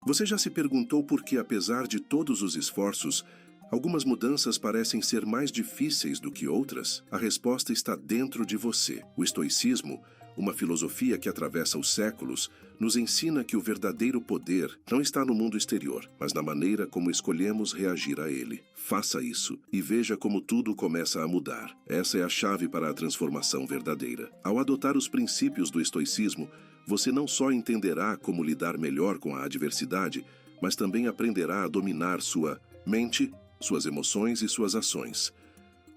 Você já se perguntou por que, apesar de todos os esforços, algumas mudanças parecem ser mais difíceis do que outras? A resposta está dentro de você. O estoicismo, uma filosofia que atravessa os séculos, nos ensina que o verdadeiro poder não está no mundo exterior, mas na maneira como escolhemos reagir a ele. Faça isso e veja como tudo começa a mudar. Essa é a chave para a transformação verdadeira. Ao adotar os princípios do estoicismo, você não só entenderá como lidar melhor com a adversidade, mas também aprenderá a dominar sua mente, suas emoções e suas ações.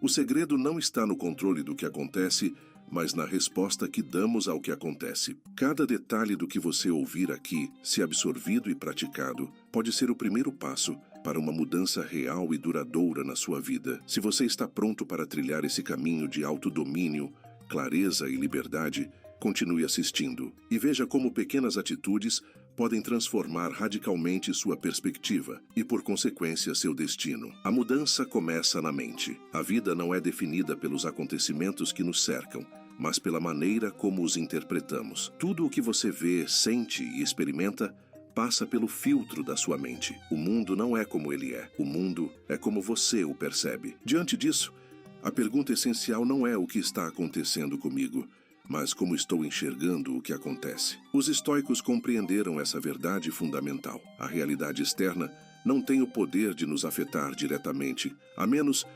O segredo não está no controle do que acontece, mas na resposta que damos ao que acontece. Cada detalhe do que você ouvir aqui, se absorvido e praticado, pode ser o primeiro passo para uma mudança real e duradoura na sua vida. Se você está pronto para trilhar esse caminho de autodomínio, clareza e liberdade, continue assistindo e veja como pequenas atitudes podem transformar radicalmente sua perspectiva e, por consequência, seu destino. A mudança começa na mente. A vida não é definida pelos acontecimentos que nos cercam, mas pela maneira como os interpretamos. Tudo o que você vê, sente e experimenta passa pelo filtro da sua mente. O mundo não é como ele é. O mundo é como você o percebe. Diante disso, a pergunta essencial não é o que está acontecendo comigo, mas como estou enxergando o que acontece. Os estoicos compreenderam essa verdade fundamental. A realidade externa não tem o poder de nos afetar diretamente, a menos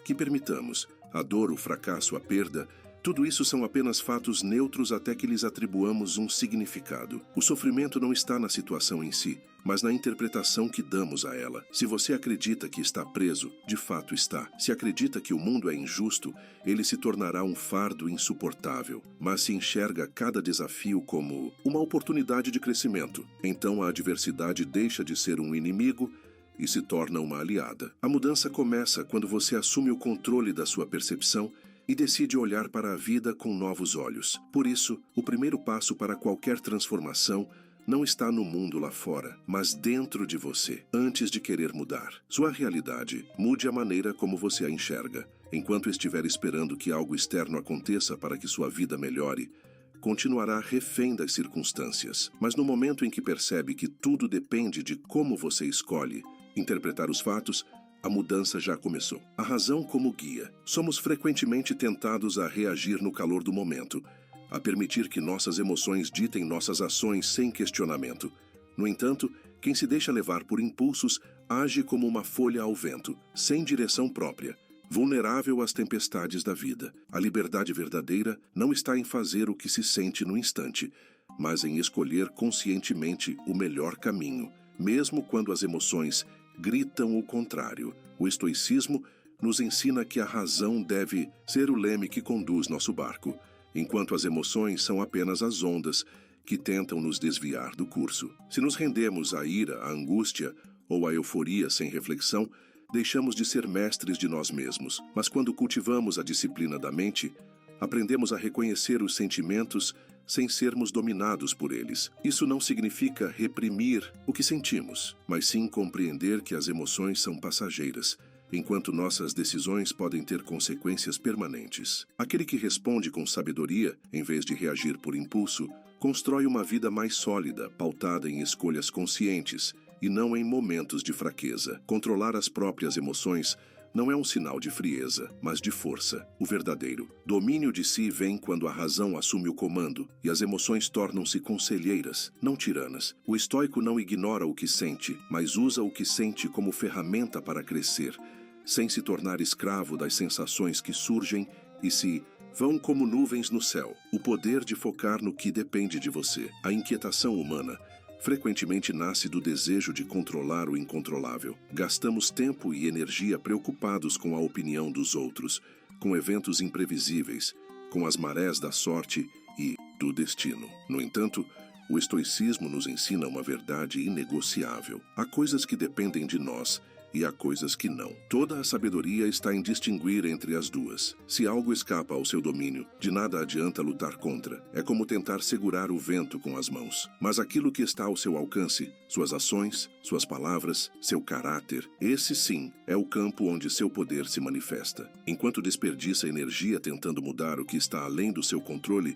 que permitamos. A dor, o fracasso, a perda, tudo isso são apenas fatos neutros até que lhes atribuamos um significado. O sofrimento não está na situação em si, mas na interpretação que damos a ela. Se você acredita que está preso, de fato está. Se acredita que o mundo é injusto, ele se tornará um fardo insuportável. Mas se enxerga cada desafio como uma oportunidade de crescimento, então a adversidade deixa de ser um inimigo e se torna uma aliada. A mudança começa quando você assume o controle da sua percepção e decide olhar para a vida com novos olhos. Por isso, o primeiro passo para qualquer transformação não está no mundo lá fora, mas dentro de você, antes de querer mudar. Sua realidade mude a maneira como você a enxerga. Enquanto estiver esperando que algo externo aconteça para que sua vida melhore, continuará refém das circunstâncias. Mas no momento em que percebe que tudo depende de como você escolhe interpretar os fatos, a mudança já começou. A razão como guia. Somos frequentemente tentados a reagir no calor do momento, a permitir que nossas emoções ditem nossas ações sem questionamento. No entanto, quem se deixa levar por impulsos age como uma folha ao vento, sem direção própria, vulnerável às tempestades da vida. A liberdade verdadeira não está em fazer o que se sente no instante, mas em escolher conscientemente o melhor caminho, mesmo quando as emoções gritam o contrário. O estoicismo nos ensina que a razão deve ser o leme que conduz nosso barco, enquanto as emoções são apenas as ondas que tentam nos desviar do curso. Se nos rendemos à ira, à angústia ou à euforia sem reflexão, deixamos de ser mestres de nós mesmos. Mas quando cultivamos a disciplina da mente, aprendemos a reconhecer os sentimentos sem sermos dominados por eles. Isso não significa reprimir o que sentimos, mas sim compreender que as emoções são passageiras, enquanto nossas decisões podem ter consequências permanentes. Aquele que responde com sabedoria, em vez de reagir por impulso, constrói uma vida mais sólida, pautada em escolhas conscientes e não em momentos de fraqueza. Controlar as próprias emoções não é um sinal de frieza, mas de força. O verdadeiro domínio de si vem quando a razão assume o comando e as emoções tornam-se conselheiras, não tiranas. O estoico não ignora o que sente, mas usa o que sente como ferramenta para crescer, sem se tornar escravo das sensações que surgem e se vão como nuvens no céu. O poder de focar no que depende de você. A inquietação humana frequentemente nasce do desejo de controlar o incontrolável. Gastamos tempo e energia preocupados com a opinião dos outros, com eventos imprevisíveis, com as marés da sorte e do destino. No entanto, o estoicismo nos ensina uma verdade inegociável. Há coisas que dependem de nós e há coisas que não. Toda a sabedoria está em distinguir entre as duas. Se algo escapa ao seu domínio, de nada adianta lutar contra. É como tentar segurar o vento com as mãos. Mas aquilo que está ao seu alcance, suas ações, suas palavras, seu caráter, esse sim é o campo onde seu poder se manifesta. Enquanto desperdiça energia tentando mudar o que está além do seu controle,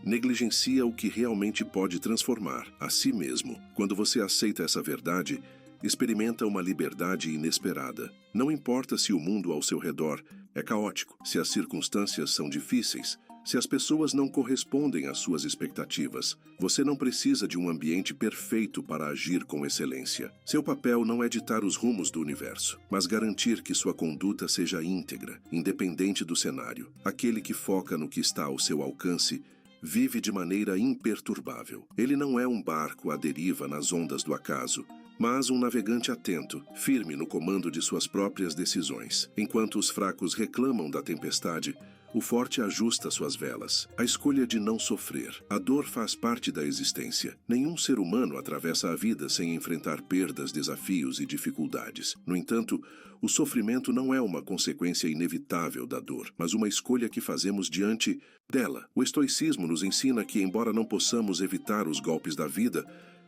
negligencia o que realmente pode transformar a si mesmo. Quando você aceita essa verdade, experimenta uma liberdade inesperada. Não importa se o mundo ao seu redor é caótico, se as circunstâncias são difíceis, se as pessoas não correspondem às suas expectativas. Você não precisa de um ambiente perfeito para agir com excelência. Seu papel não é ditar os rumos do universo, mas garantir que sua conduta seja íntegra, independente do cenário. Aquele que foca no que está ao seu alcance vive de maneira imperturbável. Ele não é um barco à deriva nas ondas do acaso, mas um navegante atento, firme no comando de suas próprias decisões. Enquanto os fracos reclamam da tempestade, o forte ajusta suas velas. A escolha de não sofrer. A dor faz parte da existência. Nenhum ser humano atravessa a vida sem enfrentar perdas, desafios e dificuldades. No entanto, o sofrimento não é uma consequência inevitável da dor, mas uma escolha que fazemos diante dela. O estoicismo nos ensina que, embora não possamos evitar os golpes da vida,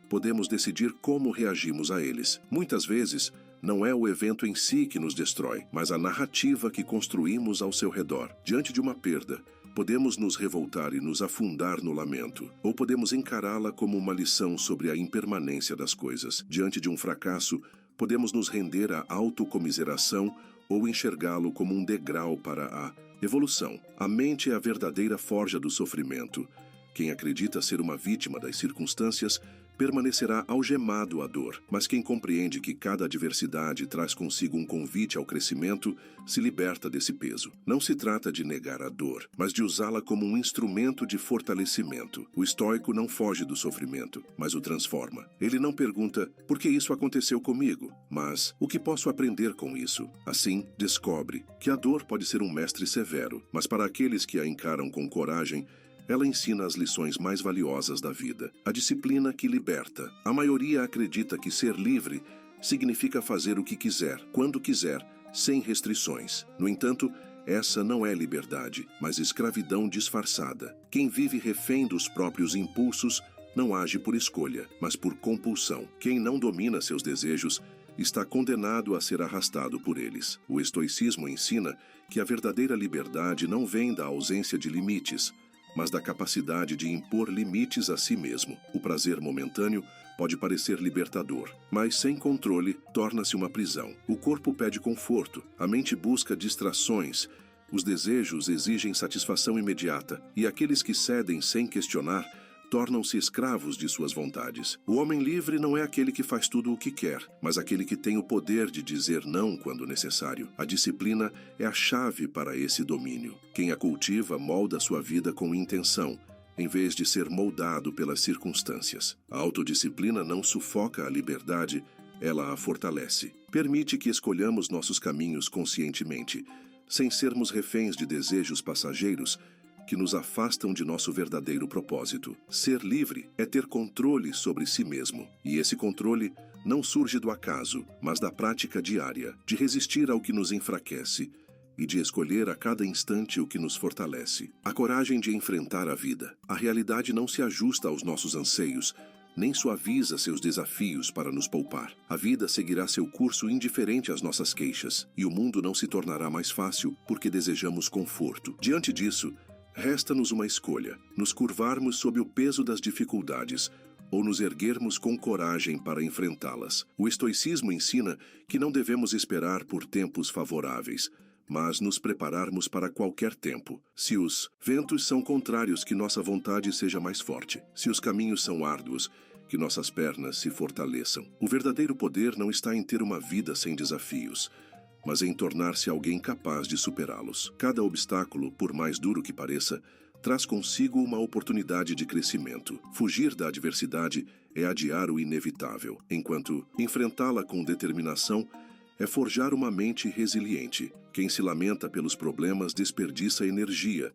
podemos decidir como reagimos a eles. Muitas vezes, não é o evento em si que nos destrói, mas a narrativa que construímos ao seu redor. Diante de uma perda, podemos nos revoltar e nos afundar no lamento, ou podemos encará-la como uma lição sobre a impermanência das coisas. Diante de um fracasso, podemos nos render à autocomiseração ou enxergá-lo como um degrau para a evolução. A mente é a verdadeira forja do sofrimento. Quem acredita ser uma vítima das circunstâncias permanecerá algemado à dor, mas quem compreende que cada adversidade traz consigo um convite ao crescimento, se liberta desse peso. Não se trata de negar a dor, mas de usá-la como um instrumento de fortalecimento. O estoico não foge do sofrimento, mas o transforma. Ele não pergunta, por que isso aconteceu comigo? Mas, o que posso aprender com isso? Assim, descobre que a dor pode ser um mestre severo, mas para aqueles que a encaram com coragem, ela ensina as lições mais valiosas da vida. A disciplina que liberta. A maioria acredita que ser livre significa fazer o que quiser, quando quiser, sem restrições. No entanto, essa não é liberdade, mas escravidão disfarçada. Quem vive refém dos próprios impulsos não age por escolha, mas por compulsão. Quem não domina seus desejos está condenado a ser arrastado por eles. O estoicismo ensina que a verdadeira liberdade não vem da ausência de limites, mas da capacidade de impor limites a si mesmo. O prazer momentâneo pode parecer libertador, mas sem controle torna-se uma prisão. O corpo pede conforto, a mente busca distrações, os desejos exigem satisfação imediata, e aqueles que cedem sem questionar tornam-se escravos de suas vontades. O homem livre não é aquele que faz tudo o que quer, mas aquele que tem o poder de dizer não quando necessário. A disciplina é a chave para esse domínio. Quem a cultiva molda sua vida com intenção, em vez de ser moldado pelas circunstâncias. A autodisciplina não sufoca a liberdade, ela a fortalece. Permite que escolhamos nossos caminhos conscientemente, sem sermos reféns de desejos passageiros que nos afastam de nosso verdadeiro propósito. Ser livre é ter controle sobre si mesmo, e esse controle não surge do acaso, mas da prática diária, de resistir ao que nos enfraquece e de escolher a cada instante o que nos fortalece. A coragem de enfrentar a vida. A realidade não se ajusta aos nossos anseios, nem suaviza seus desafios para nos poupar. A vida seguirá seu curso indiferente às nossas queixas, e o mundo não se tornará mais fácil porque desejamos conforto. Diante disso, resta-nos uma escolha: nos curvarmos sob o peso das dificuldades ou nos erguermos com coragem para enfrentá-las. O estoicismo ensina que não devemos esperar por tempos favoráveis, mas nos prepararmos para qualquer tempo. Se os ventos são contrários, que nossa vontade seja mais forte. Se os caminhos são árduos, que nossas pernas se fortaleçam. O verdadeiro poder não está em ter uma vida sem desafios, mas em tornar-se alguém capaz de superá-los. Cada obstáculo, por mais duro que pareça, traz consigo uma oportunidade de crescimento. Fugir da adversidade é adiar o inevitável, enquanto enfrentá-la com determinação é forjar uma mente resiliente. Quem se lamenta pelos problemas desperdiça energia,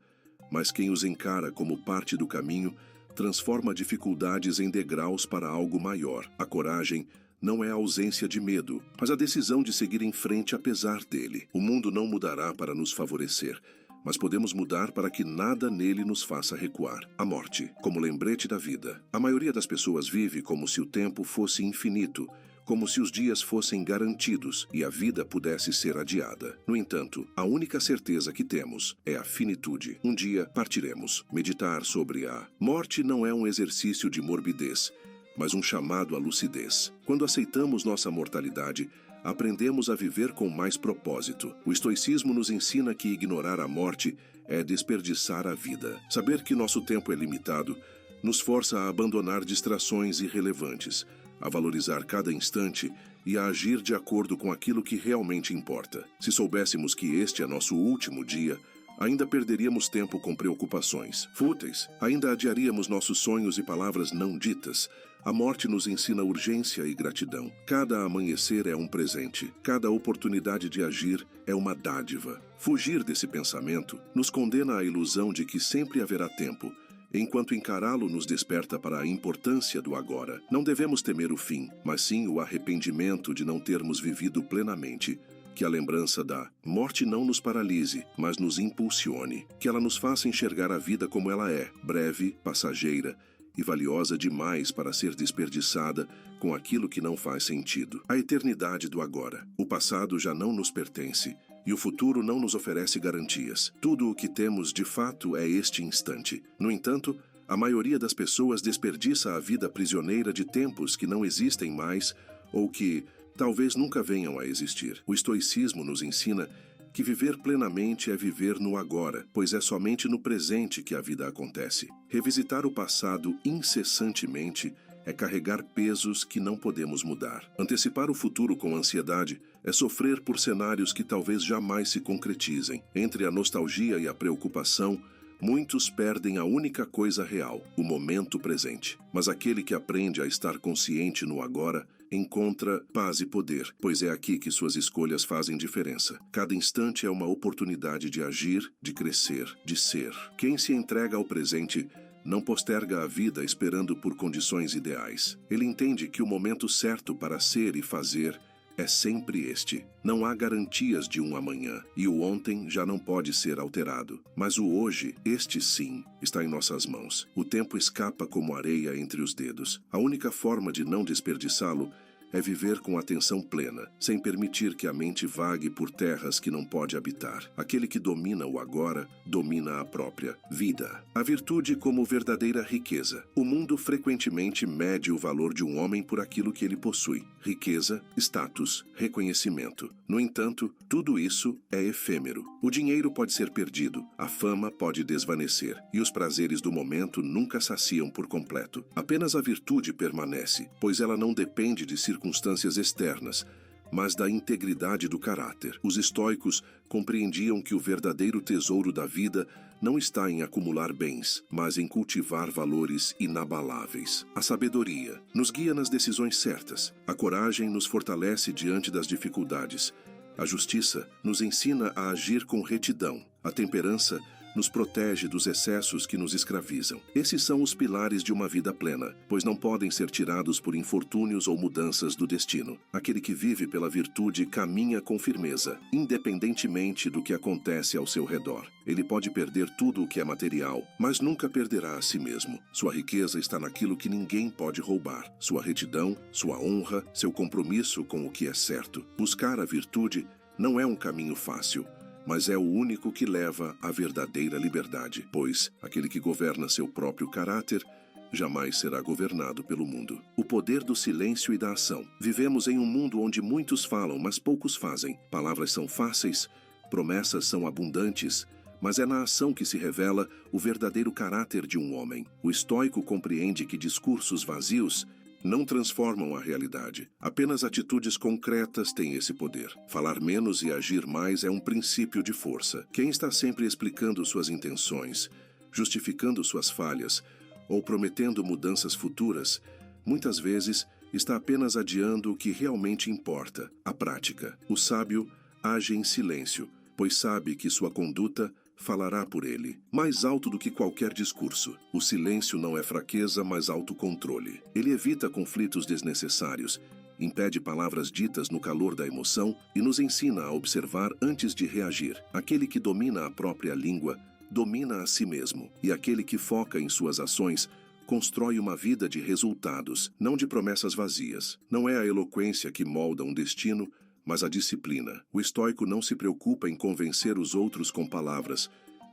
mas quem os encara como parte do caminho transforma dificuldades em degraus para algo maior. A coragem não é a ausência de medo, mas a decisão de seguir em frente apesar dele. O mundo não mudará para nos favorecer, mas podemos mudar para que nada nele nos faça recuar. A morte, como lembrete da vida. A maioria das pessoas vive como se o tempo fosse infinito, como se os dias fossem garantidos e a vida pudesse ser adiada. No entanto, a única certeza que temos é a finitude. Um dia partiremos. Meditar sobre a morte não é um exercício de morbidez, mas um chamado à lucidez. Quando aceitamos nossa mortalidade, aprendemos a viver com mais propósito. O estoicismo nos ensina que ignorar a morte é desperdiçar a vida. Saber que nosso tempo é limitado nos força a abandonar distrações irrelevantes, a valorizar cada instante e a agir de acordo com aquilo que realmente importa. Se soubéssemos que este é nosso último dia, ainda perderíamos tempo com preocupações fúteis, ainda adiaríamos nossos sonhos e palavras não ditas. A morte nos ensina urgência e gratidão. Cada amanhecer é um presente, cada oportunidade de agir é uma dádiva. Fugir desse pensamento nos condena à ilusão de que sempre haverá tempo, enquanto encará-lo nos desperta para a importância do agora. Não devemos temer o fim, mas sim o arrependimento de não termos vivido plenamente. Que a lembrança da morte não nos paralise, mas nos impulsione. Que ela nos faça enxergar a vida como ela é, breve, passageira e valiosa demais para ser desperdiçada com aquilo que não faz sentido. A eternidade do agora. O passado já não nos pertence e o futuro não nos oferece garantias. Tudo o que temos de fato é este instante. No entanto, a maioria das pessoas desperdiça a vida prisioneira de tempos que não existem mais ou que talvez nunca venham a existir. O estoicismo nos ensina que viver plenamente é viver no agora, pois é somente no presente que a vida acontece. Revisitar o passado incessantemente é carregar pesos que não podemos mudar. Antecipar o futuro com ansiedade é sofrer por cenários que talvez jamais se concretizem. Entre a nostalgia e a preocupação, muitos perdem a única coisa real, o momento presente. Mas aquele que aprende a estar consciente no agora encontra paz e poder, pois é aqui que suas escolhas fazem diferença. Cada instante é uma oportunidade de agir, de crescer, de ser. Quem se entrega ao presente não posterga a vida esperando por condições ideais. Ele entende que o momento certo para ser e fazer é sempre este. Não há garantias de um amanhã, e o ontem já não pode ser alterado. Mas o hoje, este sim, está em nossas mãos. O tempo escapa como areia entre os dedos. A única forma de não desperdiçá-lo é viver com atenção plena, sem permitir que a mente vague por terras que não pode habitar. Aquele que domina o agora, domina a própria vida. A virtude como verdadeira riqueza. O mundo frequentemente mede o valor de um homem por aquilo que ele possui. Riqueza, status, reconhecimento. No entanto, tudo isso é efêmero. O dinheiro pode ser perdido, a fama pode desvanecer, e os prazeres do momento nunca saciam por completo. Apenas a virtude permanece, pois ela não depende de circunstâncias externas, mas da integridade do caráter. Os estoicos compreendiam que o verdadeiro tesouro da vida não está em acumular bens, mas em cultivar valores inabaláveis. A sabedoria nos guia nas decisões certas. A coragem nos fortalece diante das dificuldades. A justiça nos ensina a agir com retidão. A temperança nos protege dos excessos que nos escravizam. Esses são os pilares de uma vida plena, pois não podem ser tirados por infortúnios ou mudanças do destino. Aquele que vive pela virtude caminha com firmeza, independentemente do que acontece ao seu redor. Ele pode perder tudo o que é material, mas nunca perderá a si mesmo. Sua riqueza está naquilo que ninguém pode roubar. Sua retidão, sua honra, seu compromisso com o que é certo. Buscar a virtude não é um caminho fácil, mas é o único que leva à verdadeira liberdade, pois aquele que governa seu próprio caráter jamais será governado pelo mundo. O poder do silêncio e da ação. Vivemos em um mundo onde muitos falam, mas poucos fazem. Palavras são fáceis, promessas são abundantes, mas é na ação que se revela o verdadeiro caráter de um homem. O estoico compreende que discursos vazios não transformam a realidade. Apenas atitudes concretas têm esse poder. Falar menos e agir mais é um princípio de força. Quem está sempre explicando suas intenções, justificando suas falhas ou prometendo mudanças futuras, muitas vezes está apenas adiando o que realmente importa, a prática. O sábio age em silêncio, pois sabe que sua conduta falará por ele, mais alto do que qualquer discurso. O silêncio não é fraqueza, mas autocontrole. Ele evita conflitos desnecessários, impede palavras ditas no calor da emoção e nos ensina a observar antes de reagir. Aquele que domina a própria língua, domina a si mesmo, e aquele que foca em suas ações, constrói uma vida de resultados, não de promessas vazias. Não é a eloquência que molda um destino, mas a disciplina. O estoico não se preocupa em convencer os outros com palavras.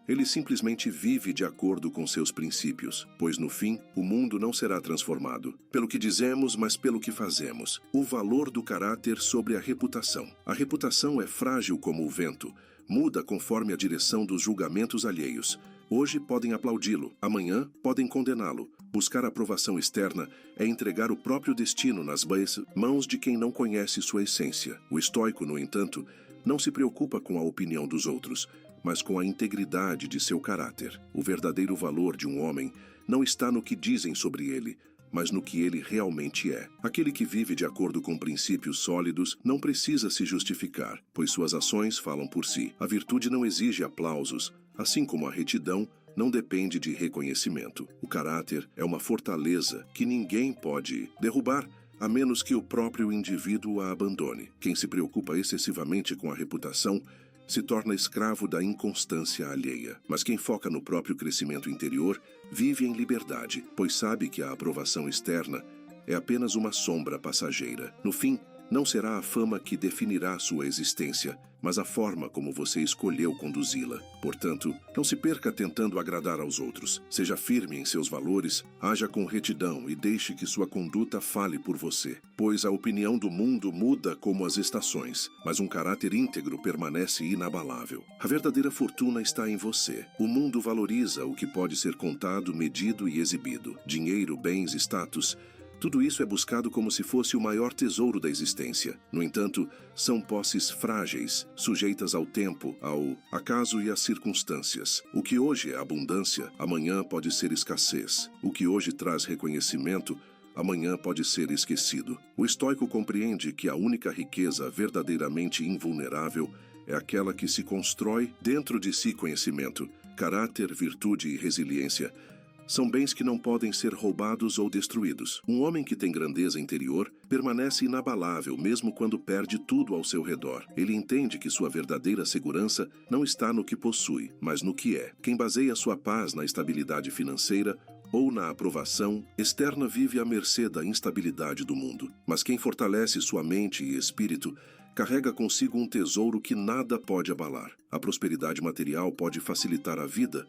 Ele simplesmente vive de acordo com seus princípios, pois no fim, o mundo não será transformado pelo que dizemos, mas pelo que fazemos. O valor do caráter sobre a reputação. A reputação é frágil como o vento, muda conforme a direção dos julgamentos alheios. Hoje podem aplaudi-lo, amanhã podem condená-lo. Buscar aprovação externa é entregar o próprio destino nas mãos de quem não conhece sua essência. O estoico, no entanto, não se preocupa com a opinião dos outros, mas com a integridade de seu caráter. O verdadeiro valor de um homem não está no que dizem sobre ele, mas no que ele realmente é. Aquele que vive de acordo com princípios sólidos não precisa se justificar, pois suas ações falam por si. A virtude não exige aplausos, assim como a retidão não depende de reconhecimento. O caráter é uma fortaleza que ninguém pode derrubar, a menos que o próprio indivíduo a abandone. Quem se preocupa excessivamente com a reputação se torna escravo da inconstância alheia. Mas quem foca no próprio crescimento interior vive em liberdade, pois sabe que a aprovação externa é apenas uma sombra passageira. No fim, não será a fama que definirá sua existência, mas a forma como você escolheu conduzi-la. Portanto, não se perca tentando agradar aos outros. Seja firme em seus valores, haja com retidão e deixe que sua conduta fale por você. Pois a opinião do mundo muda como as estações, mas um caráter íntegro permanece inabalável. A verdadeira fortuna está em você. O mundo valoriza o que pode ser contado, medido e exibido. Dinheiro, bens, status. Tudo isso é buscado como se fosse o maior tesouro da existência. No entanto, são posses frágeis, sujeitas ao tempo, ao acaso e às circunstâncias. O que hoje é abundância, amanhã pode ser escassez. O que hoje traz reconhecimento, amanhã pode ser esquecido. O estoico compreende que a única riqueza verdadeiramente invulnerável é aquela que se constrói dentro de si conhecimento, caráter, virtude e resiliência. São bens que não podem ser roubados ou destruídos. Um homem que tem grandeza interior permanece inabalável mesmo quando perde tudo ao seu redor. Ele entende que sua verdadeira segurança não está no que possui, mas no que é. Quem baseia sua paz na estabilidade financeira ou na aprovação externa vive à mercê da instabilidade do mundo. Mas quem fortalece sua mente e espírito carrega consigo um tesouro que nada pode abalar. A prosperidade material pode facilitar a vida,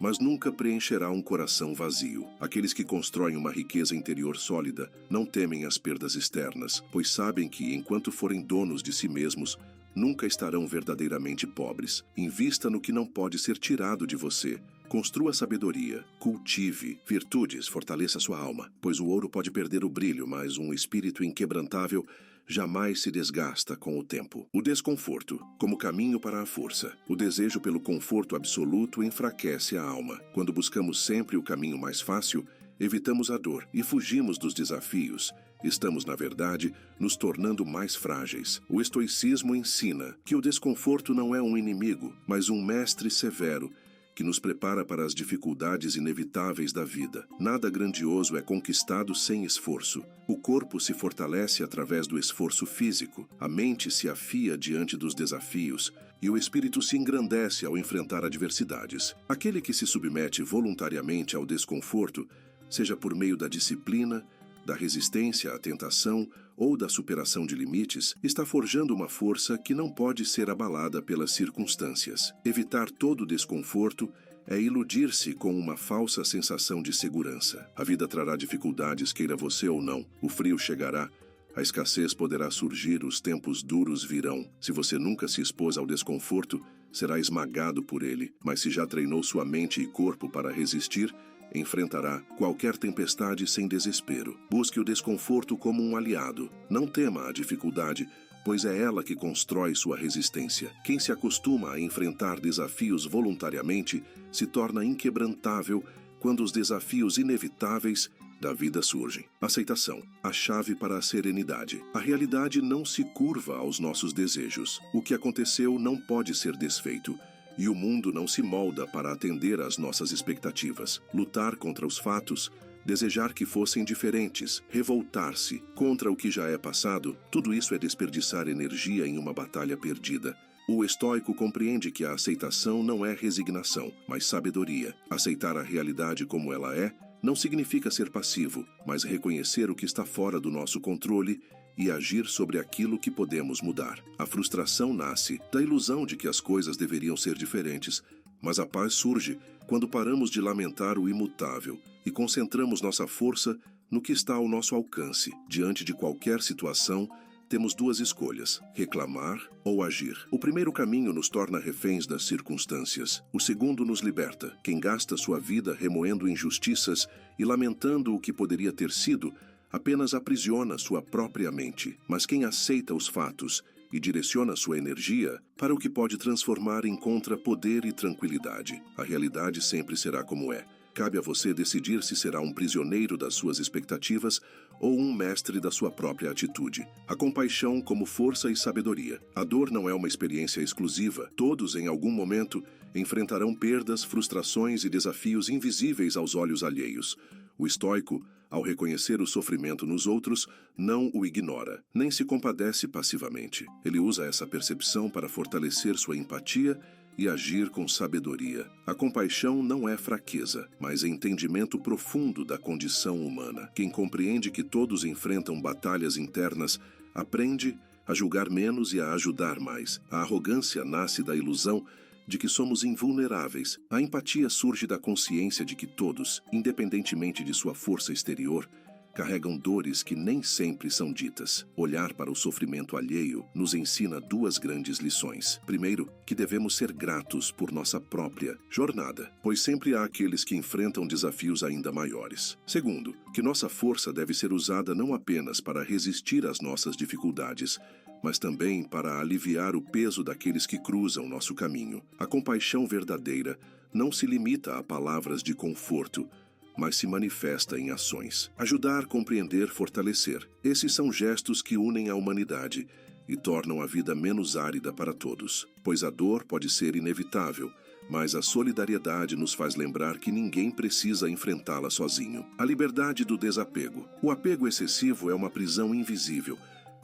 mas nunca preencherá um coração vazio. Aqueles que constroem uma riqueza interior sólida não temem as perdas externas, pois sabem que, enquanto forem donos de si mesmos, nunca estarão verdadeiramente pobres. Invista no que não pode ser tirado de você. Construa sabedoria, cultive virtudes, fortaleça sua alma, pois o ouro pode perder o brilho, mas um espírito inquebrantável jamais se desgasta com o tempo. O desconforto, como caminho para a força. O desejo pelo conforto absoluto enfraquece a alma. Quando buscamos sempre o caminho mais fácil, evitamos a dor e fugimos dos desafios. Estamos, na verdade, nos tornando mais frágeis. O estoicismo ensina que o desconforto não é um inimigo, mas um mestre severo, que nos prepara para as dificuldades inevitáveis da vida. Nada grandioso é conquistado sem esforço. O corpo se fortalece através do esforço físico, a mente se afia diante dos desafios e o espírito se engrandece ao enfrentar adversidades. Aquele que se submete voluntariamente ao desconforto, seja por meio da disciplina, da resistência à tentação ou da superação de limites, está forjando uma força que não pode ser abalada pelas circunstâncias. Evitar todo desconforto é iludir-se com uma falsa sensação de segurança. A vida trará dificuldades, queira você ou não. O frio chegará, a escassez poderá surgir, os tempos duros virão. Se você nunca se expôs ao desconforto, será esmagado por ele. Mas se já treinou sua mente e corpo para resistir, enfrentará qualquer tempestade sem desespero. Busque o desconforto como um aliado. Não tema a dificuldade, pois é ela que constrói sua resistência. Quem se acostuma a enfrentar desafios voluntariamente se torna inquebrantável quando os desafios inevitáveis da vida surgem. Aceitação, a chave para a serenidade. A realidade não se curva aos nossos desejos. O que aconteceu não pode ser desfeito. E o mundo não se molda para atender às nossas expectativas. Lutar contra os fatos, desejar que fossem diferentes, revoltar-se contra o que já é passado, tudo isso é desperdiçar energia em uma batalha perdida. O estoico compreende que a aceitação não é resignação, mas sabedoria. Aceitar a realidade como ela é não significa ser passivo, mas reconhecer o que está fora do nosso controle e agir sobre aquilo que podemos mudar. A frustração nasce da ilusão de que as coisas deveriam ser diferentes, mas a paz surge quando paramos de lamentar o imutável e concentramos nossa força no que está ao nosso alcance. Diante de qualquer situação, temos duas escolhas: reclamar ou agir. O primeiro caminho nos torna reféns das circunstâncias. O segundo nos liberta. Quem gasta sua vida remoendo injustiças e lamentando o que poderia ter sido, apenas aprisiona sua própria mente. Mas quem aceita os fatos e direciona sua energia para o que pode transformar, encontra poder e tranquilidade. A realidade sempre será como é. Cabe a você decidir se será um prisioneiro das suas expectativas ou um mestre da sua própria atitude. A compaixão como força e sabedoria. A dor não é uma experiência exclusiva. Todos, em algum momento, enfrentarão perdas, frustrações e desafios invisíveis aos olhos alheios. O estoico, ao reconhecer o sofrimento nos outros, não o ignora, nem se compadece passivamente. Ele usa essa percepção para fortalecer sua empatia e agir com sabedoria. A compaixão não é fraqueza, mas entendimento profundo da condição humana. Quem compreende que todos enfrentam batalhas internas, aprende a julgar menos e a ajudar mais. A arrogância nasce da ilusão de que somos invulneráveis. A empatia surge da consciência de que todos, independentemente de sua força exterior, carregam dores que nem sempre são ditas. Olhar para o sofrimento alheio nos ensina duas grandes lições. Primeiro, que devemos ser gratos por nossa própria jornada, pois sempre há aqueles que enfrentam desafios ainda maiores. Segundo, que nossa força deve ser usada não apenas para resistir às nossas dificuldades, mas também para aliviar o peso daqueles que cruzam nosso caminho. A compaixão verdadeira não se limita a palavras de conforto, mas se manifesta em ações. Ajudar, compreender, fortalecer. Esses são gestos que unem a humanidade e tornam a vida menos árida para todos. Pois a dor pode ser inevitável, mas a solidariedade nos faz lembrar que ninguém precisa enfrentá-la sozinho. A liberdade do desapego. O apego excessivo é uma prisão invisível.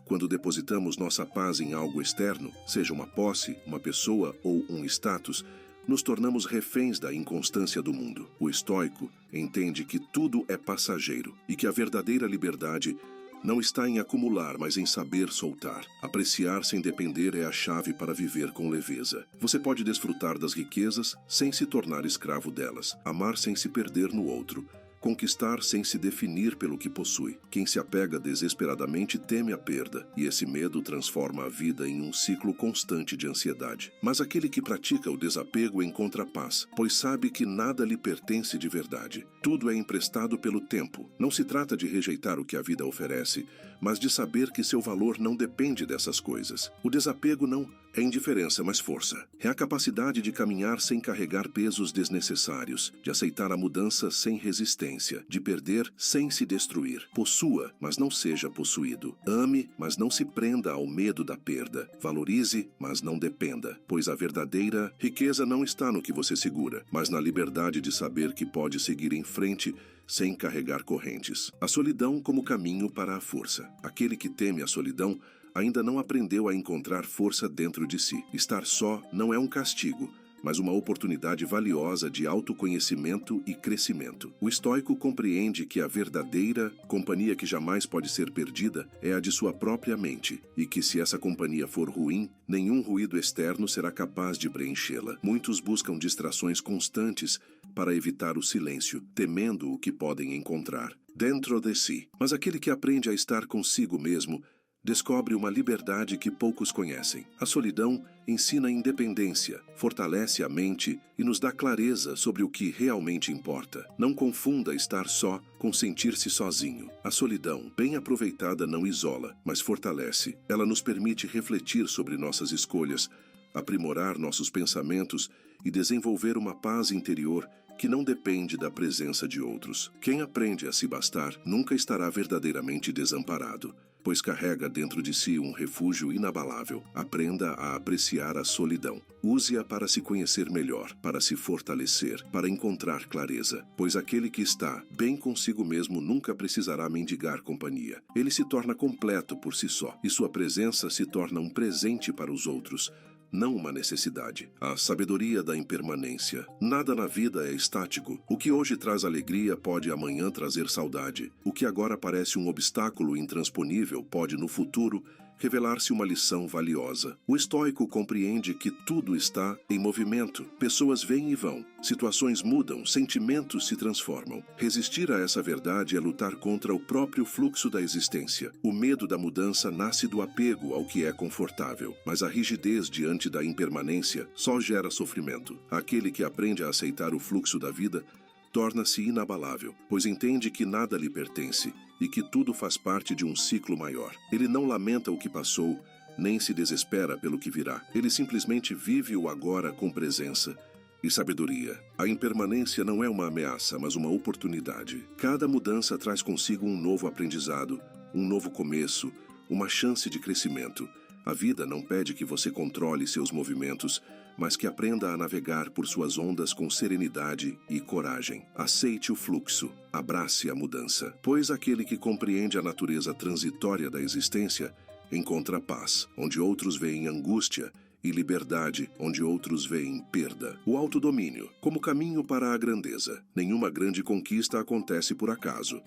Quando depositamos nossa paz em algo externo, seja uma posse, uma pessoa ou um status, nos tornamos reféns da inconstância do mundo. O estoico entende que tudo é passageiro e que a verdadeira liberdade não está em acumular, mas em saber soltar. Apreciar sem depender é a chave para viver com leveza. Você pode desfrutar das riquezas sem se tornar escravo delas, amar sem se perder no outro, conquistar sem se definir pelo que possui. Quem se apega desesperadamente teme a perda, e esse medo transforma a vida em um ciclo constante de ansiedade. Mas aquele que pratica o desapego encontra paz, pois sabe que nada lhe pertence de verdade. Tudo é emprestado pelo tempo. Não se trata de rejeitar o que a vida oferece, mas de saber que seu valor não depende dessas coisas. O desapego não é indiferença, mas força. É a capacidade de caminhar sem carregar pesos desnecessários, de aceitar a mudança sem resistência, de perder sem se destruir. Possua, mas não seja possuído. Ame, mas não se prenda ao medo da perda. Valorize, mas não dependa, pois a verdadeira riqueza não está no que você segura, mas na liberdade de saber que pode seguir em frente sem carregar correntes. A solidão como caminho para a força. Aquele que teme a solidão ainda não aprendeu a encontrar força dentro de si. Estar só não é um castigo, mas uma oportunidade valiosa de autoconhecimento e crescimento. O estoico compreende que a verdadeira companhia que jamais pode ser perdida é a de sua própria mente, e que se essa companhia for ruim, nenhum ruído externo será capaz de preenchê-la. Muitos buscam distrações constantes para evitar o silêncio, temendo o que podem encontrar dentro de si. Mas aquele que aprende a estar consigo mesmo descobre uma liberdade que poucos conhecem. A solidão ensina independência, fortalece a mente e nos dá clareza sobre o que realmente importa. Não confunda estar só com sentir-se sozinho. A solidão, bem aproveitada, não isola, mas fortalece. Ela nos permite refletir sobre nossas escolhas, aprimorar nossos pensamentos e desenvolver uma paz interior que não depende da presença de outros. Quem aprende a se bastar nunca estará verdadeiramente desamparado, pois carrega dentro de si um refúgio inabalável. Aprenda a apreciar a solidão. Use-a para se conhecer melhor, para se fortalecer, para encontrar clareza, pois aquele que está bem consigo mesmo nunca precisará mendigar companhia. Ele se torna completo por si só, e sua presença se torna um presente para os outros, não uma necessidade. A sabedoria da impermanência. Nada na vida é estático. O que hoje traz alegria pode amanhã trazer saudade. O que agora parece um obstáculo intransponível pode, no futuro, revelar-se uma lição valiosa. O estoico compreende que tudo está em movimento. Pessoas vêm e vão, situações mudam, sentimentos se transformam. Resistir a essa verdade é lutar contra o próprio fluxo da existência. O medo da mudança nasce do apego ao que é confortável, mas a rigidez diante da impermanência só gera sofrimento. Aquele que aprende a aceitar o fluxo da vida torna-se inabalável, pois entende que nada lhe pertence e que tudo faz parte de um ciclo maior. Ele não lamenta o que passou, nem se desespera pelo que virá. Ele simplesmente vive o agora com presença e sabedoria. A impermanência não é uma ameaça, mas uma oportunidade. Cada mudança traz consigo um novo aprendizado, um novo começo, uma chance de crescimento. A vida não pede que você controle seus movimentos, mas que aprenda a navegar por suas ondas com serenidade e coragem. Aceite o fluxo, abrace a mudança, pois aquele que compreende a natureza transitória da existência encontra paz, onde outros veem angústia, e liberdade, onde outros veem perda. O autodomínio, como caminho para a grandeza. Nenhuma grande conquista acontece por acaso.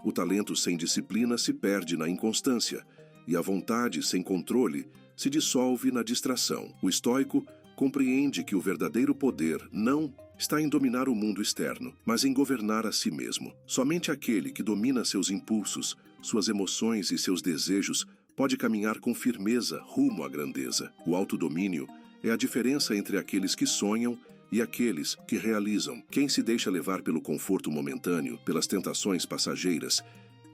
O talento sem disciplina se perde na inconstância, e a vontade sem controle se dissolve na distração. O estoico compreende que o verdadeiro poder não está em dominar o mundo externo, mas em governar a si mesmo. Somente aquele que domina seus impulsos, suas emoções e seus desejos pode caminhar com firmeza rumo à grandeza. O autodomínio é a diferença entre aqueles que sonham e aqueles que realizam. Quem se deixa levar pelo conforto momentâneo, pelas tentações passageiras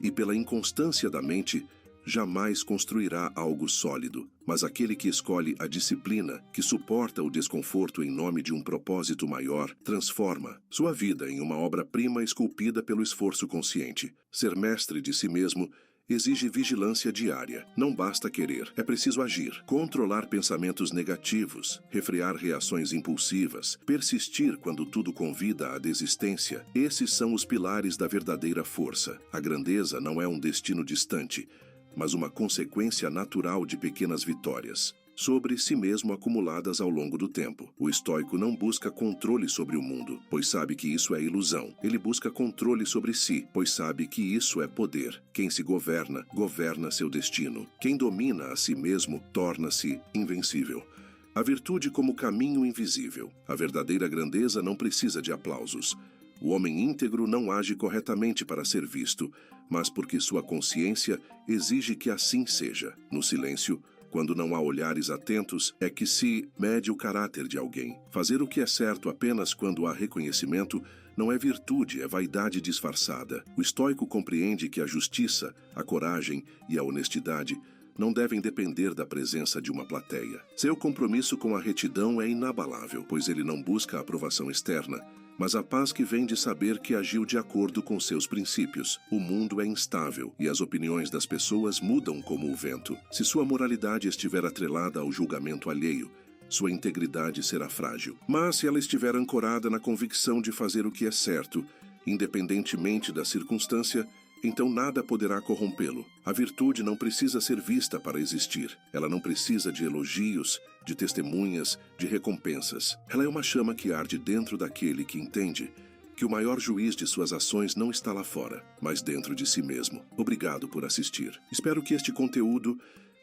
e pela inconstância da mente, jamais construirá algo sólido. Mas aquele que escolhe a disciplina, que suporta o desconforto em nome de um propósito maior, transforma sua vida em uma obra-prima esculpida pelo esforço consciente. Ser mestre de si mesmo exige vigilância diária. Não basta querer, é preciso agir. Controlar pensamentos negativos, refrear reações impulsivas, persistir quando tudo convida à desistência. Esses são os pilares da verdadeira força. A grandeza não é um destino distante, mas uma consequência natural de pequenas vitórias sobre si mesmo acumuladas ao longo do tempo. O estoico não busca controle sobre o mundo, pois sabe que isso é ilusão. Ele busca controle sobre si, pois sabe que isso é poder. Quem se governa, governa seu destino. Quem domina a si mesmo, torna-se invencível. A virtude como caminho invisível. A verdadeira grandeza não precisa de aplausos. O homem íntegro não age corretamente para ser visto, mas porque sua consciência exige que assim seja. No silêncio, quando não há olhares atentos, é que se mede o caráter de alguém. Fazer o que é certo apenas quando há reconhecimento não é virtude, é vaidade disfarçada. O estoico compreende que a justiça, a coragem e a honestidade não devem depender da presença de uma plateia. Seu compromisso com a retidão é inabalável, pois ele não busca a aprovação externa, mas a paz que vem de saber que agiu de acordo com seus princípios. O mundo é instável e as opiniões das pessoas mudam como o vento. Se sua moralidade estiver atrelada ao julgamento alheio, sua integridade será frágil. Mas se ela estiver ancorada na convicção de fazer o que é certo, independentemente da circunstância, então nada poderá corrompê-lo. A virtude não precisa ser vista para existir. Ela não precisa de elogios, de testemunhas, de recompensas. Ela é uma chama que arde dentro daquele que entende que o maior juiz de suas ações não está lá fora, mas dentro de si mesmo. Obrigado por assistir. Espero que este conteúdo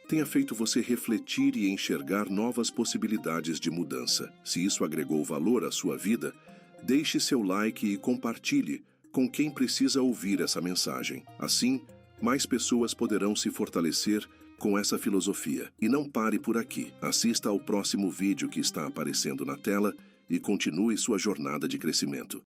tenha feito você refletir e enxergar novas possibilidades de mudança. Se isso agregou valor à sua vida, deixe seu like e compartilhe com quem precisa ouvir essa mensagem. Assim, mais pessoas poderão se fortalecer com essa filosofia. E não pare por aqui. Assista ao próximo vídeo que está aparecendo na tela e continue sua jornada de crescimento.